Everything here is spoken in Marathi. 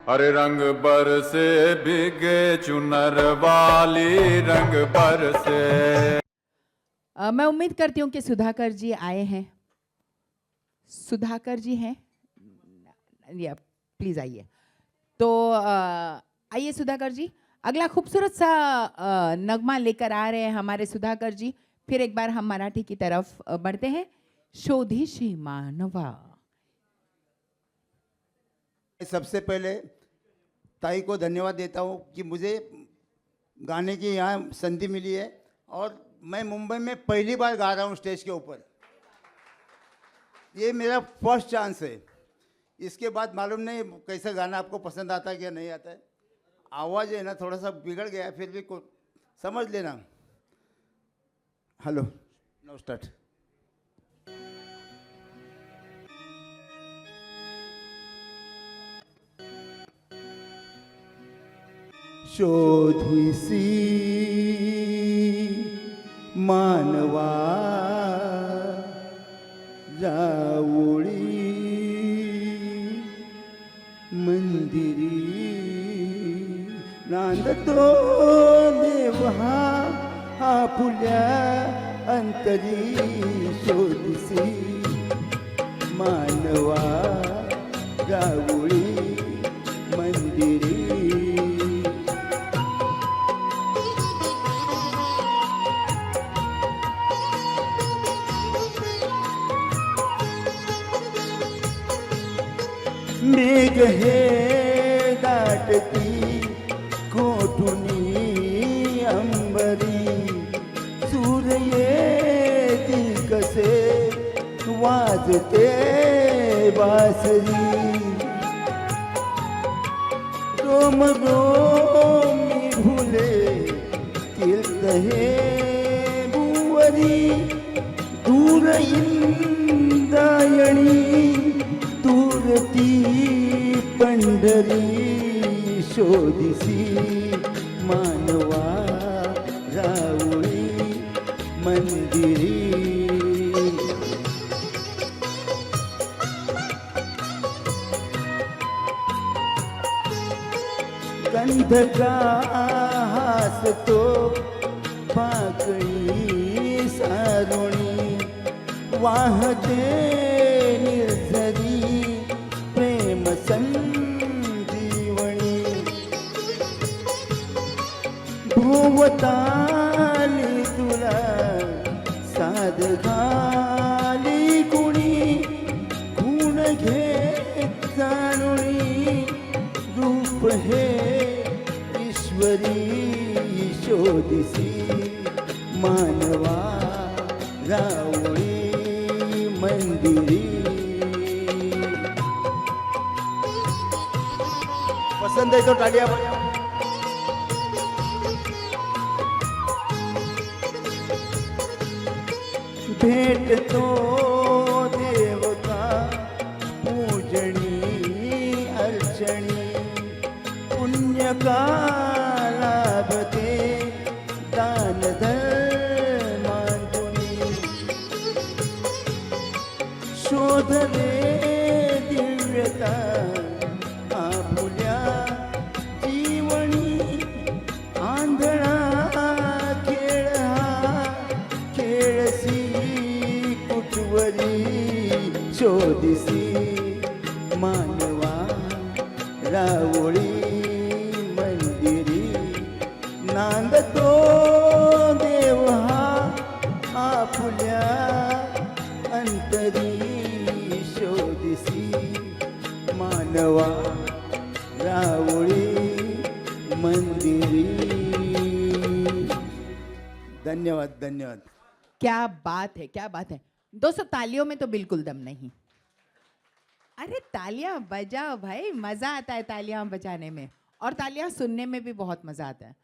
अरे रंग बरसे भीगे चुनर वाली रंग बरसे। मैं उम्मीद करती हूँ कि सुधाकर जी आए हैं। सुधाकर जी हैं या प्लीज आइए। तो आइए सुधाकर जी, अगला खूबसूरत सा नगमा लेकर आ रहे हैं हमारे सुधाकर जी। फिर एक बार हम मराठी की तरफ बढ़ते हैं। शोधीशी मानवा। सबसे पहले ताई को धन्यवाद देता हूँ कि मुझे गाने की यहाँ संधि मिली है और मैं मुंबई में पहली बार गा रहा हूँ स्टेज के ऊपर। ये मेरा फर्स्ट चांस है। इसके बाद मालूम नहीं कैसा गाना आपको पसंद आता है क्या नहीं आता है। आवाज़ है ना थोड़ा सा बिगड़ गया, फिर भी समझ लेना। Hello, know start. शोधिसी मानवा जावळी मंदिरी नांदतो देव हा फुल्या अंतरी। शोधिसी मानवा जावळी मंदिरी। मेघ हे दाटती कोठुनी अंबरी। सूर्य येती कसे वाजते बासरी। रोम रोमी भुले तीर्थ हे भुवरी। दूर इंद्रायणी दूरती पंढरी। शोधिसी मानवा जावळी मंदिरी। गंध का हासतो पाकळी सारुणी। वाहते निर्झरी प्रेम संजीवनी। भोवताली तुला साध घाली कुणी। गुण घेत जाणुनी रूप हे ईश्वरी। शोधिसी मानवा जावळी मंदिरी। पसंद है तो तालियां बजाओ। भेटतो देवता पूजनी अर्चनी। पुण्य का लाभते दान धर्मांतुनी। शोधले दिव्यता आपुल्या जीवनी। आंधळा खेळ हा खेळसी कुटवरी। शोधिसी मानवा रावळी मंदिरी। नांदतो देव हा आपुल्या अंतरी। शोधिसी मानवा रावळी मंदिरी। धन्यवाद धन्यवाद। क्या बात है, क्या बात है। दोस्तों तालियों में तो बिल्कुल दम नहीं। अरे तालियां बजाओ भाई, मजा आता है तालियां बजाने में और तालियां सुनने में भी बहुत मजा आता है।